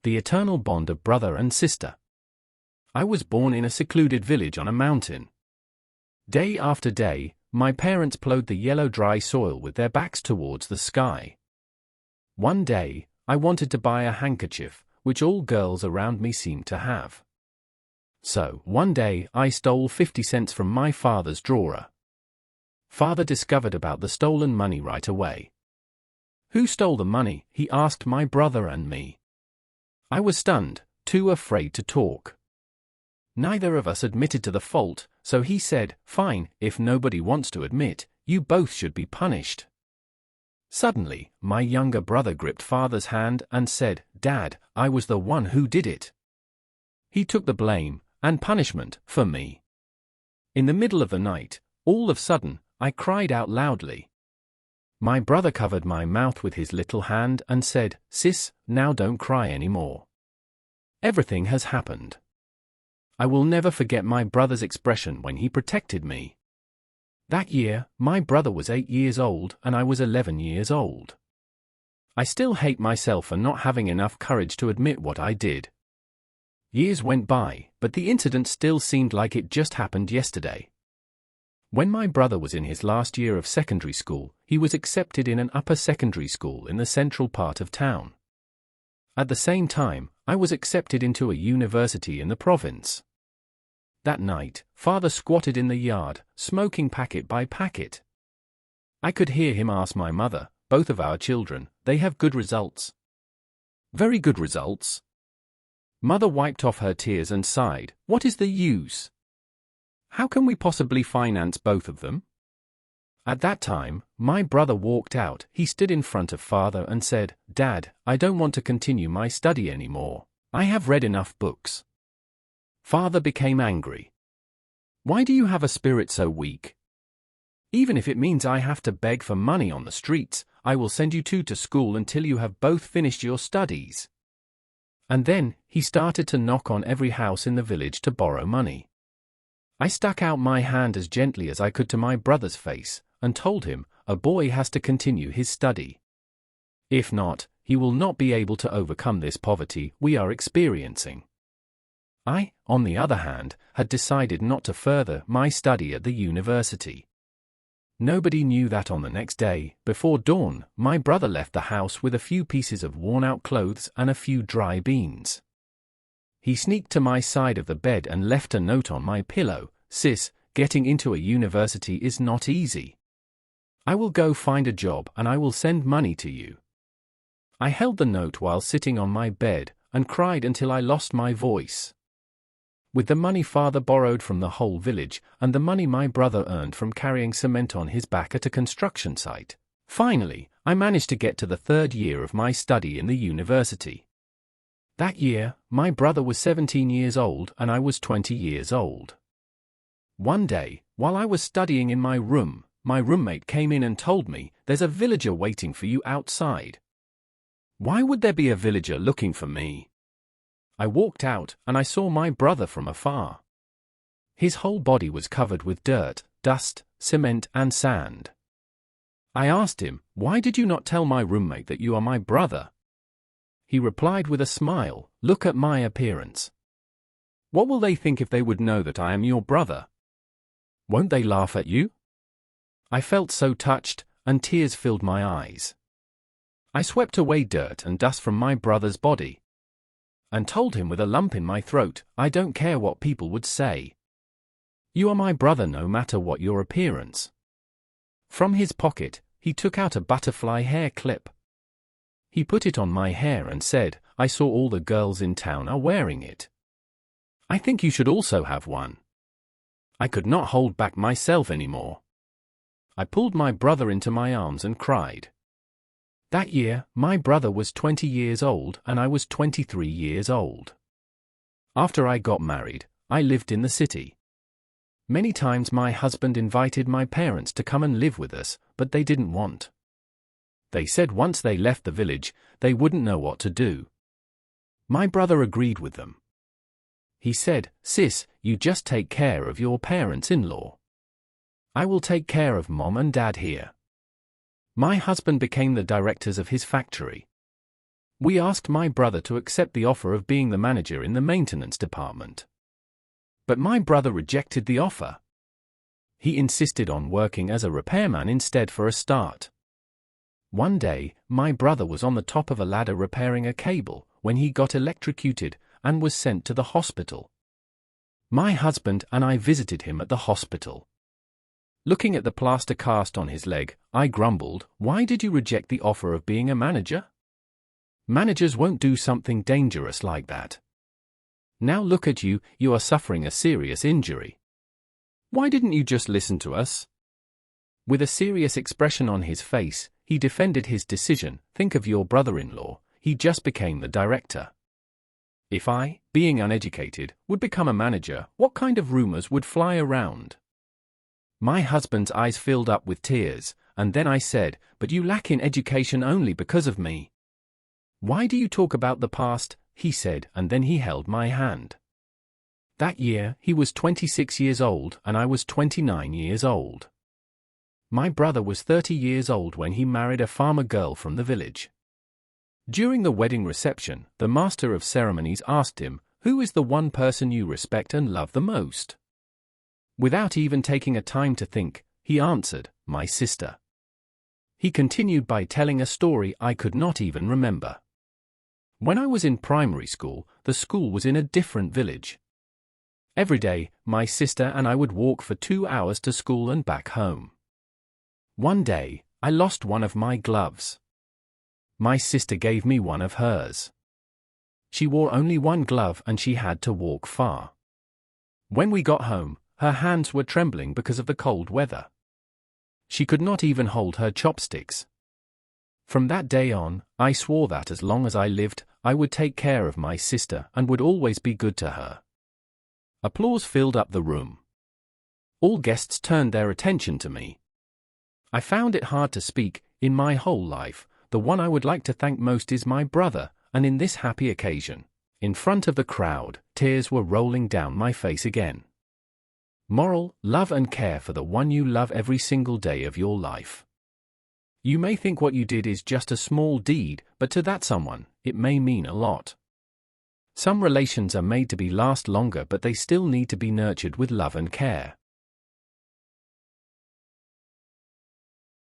The eternal bond of brother and sister. I was born in a secluded village on a mountain. Day after day, my parents plowed the yellow dry soil with their backs towards the sky. One day, I wanted to buy a handkerchief, which all girls around me seemed to have. So, one day, I stole 50 cents from my father's drawer. Father discovered about the stolen money right away. Who stole the money? He asked my brother and me. I was stunned, too afraid to talk. Neither of us admitted to the fault, so he said, "Fine, if nobody wants to admit, you both should be punished." Suddenly, my younger brother gripped father's hand and said, "Dad, I was the one who did it." He took the blame and punishment for me. In the middle of the night, all of a sudden, I cried out loudly. My brother covered my mouth with his little hand and said, "Sis, now don't cry anymore. Everything has happened." I will never forget my brother's expression when he protected me. That year, my brother was 8 years old and I was 11 years old. I still hate myself for not having enough courage to admit what I did. Years went by, but the incident still seemed like it just happened yesterday. When my brother was in his last year of secondary school, he was accepted in an upper secondary school in the central part of town. At the same time, I was accepted into a university in the province. That night, father squatted in the yard, smoking packet by packet. I could hear him ask my mother, "Both of our children, they have good results?" "Very good results." Mother wiped off her tears and sighed, "What is the use? How can we possibly finance both of them?" At that time, my brother walked out. He stood in front of father and said, "Dad, I don't want to continue my study anymore. I have read enough books." Father became angry. "Why do you have a spirit so weak? Even if it means I have to beg for money on the streets, I will send you two to school until you have both finished your studies." And then, he started to knock on every house in the village to borrow money. I stuck out my hand as gently as I could to my brother's face, and told him, "A boy has to continue his study. If not, he will not be able to overcome this poverty we are experiencing." I, on the other hand, had decided not to further my study at the university. Nobody knew that on the next day, before dawn, my brother left the house with a few pieces of worn-out clothes and a few dry beans. He sneaked to my side of the bed and left a note on my pillow, "Sis, getting into a university is not easy. I will go find a job and I will send money to you." I held the note while sitting on my bed, and cried until I lost my voice. With the money father borrowed from the whole village, and the money my brother earned from carrying cement on his back at a construction site, finally, I managed to get to the 3rd year of my study in the university. That year, my brother was 17 years old and I was 20 years old. One day, while I was studying in my room, my roommate came in and told me, "There's a villager waiting for you outside." Why would there be a villager looking for me? I walked out, and I saw my brother from afar. His whole body was covered with dirt, dust, cement, and sand. I asked him, "Why did you not tell my roommate that you are my brother?" He replied with a smile, "Look at my appearance. What will they think if they would know that I am your brother? Won't they laugh at you?" I felt so touched, and tears filled my eyes. I swept away dirt and dust from my brother's body, and told him with a lump in my throat, "I don't care what people would say. You are my brother no matter what your appearance." From his pocket, he took out a butterfly hair clip. He put it on my hair and said, "I saw all the girls in town are wearing it. I think you should also have one." I could not hold back myself anymore. I pulled my brother into my arms and cried. That year, my brother was 20 years old and I was 23 years old. After I got married, I lived in the city. Many times my husband invited my parents to come and live with us, but they didn't want. They said once they left the village, they wouldn't know what to do. My brother agreed with them. He said, "Sis, you just take care of your parents-in-law. I will take care of Mom and Dad here." My husband became the directors of his factory. We asked my brother to accept the offer of being the manager in the maintenance department. But my brother rejected the offer. He insisted on working as a repairman instead for a start. One day, my brother was on the top of a ladder repairing a cable when he got electrocuted and was sent to the hospital. My husband and I visited him at the hospital. Looking at the plaster cast on his leg, I grumbled, "Why did you reject the offer of being a manager? Managers won't do something dangerous like that. Now look at you, you are suffering a serious injury. Why didn't you just listen to us?" With a serious expression on his face, he defended his decision. "Think of your brother-in-law, he just became the director. If I, being uneducated, would become a manager, what kind of rumors would fly around?" My husband's eyes filled up with tears, and then I said, "But you lack in education only because of me. Why do you talk about the past?" he said, and then he held my hand. That year, he was 26 years old and I was 29 years old. My brother was 30 years old when he married a farmer girl from the village. During the wedding reception, the master of ceremonies asked him, "Who is the one person you respect and love the most?" Without even taking a time to think, he answered, "My sister." He continued by telling a story I could not even remember. When I was in primary school, the school was in a different village. Every day, my sister and I would walk for 2 hours to school and back home. One day, I lost one of my gloves. My sister gave me one of hers. She wore only one glove and she had to walk far. When we got home, her hands were trembling because of the cold weather. She could not even hold her chopsticks. From that day on, I swore that as long as I lived, I would take care of my sister and would always be good to her. Applause filled up the room. All guests turned their attention to me. I found it hard to speak. In my whole life, the one I would like to thank most is my brother, and in this happy occasion, in front of the crowd, tears were rolling down my face again. Moral: love and care for the one you love every single day of your life. You may think what you did is just a small deed, but to that someone, it may mean a lot. Some relations are made to last longer, but they still need to be nurtured with love and care.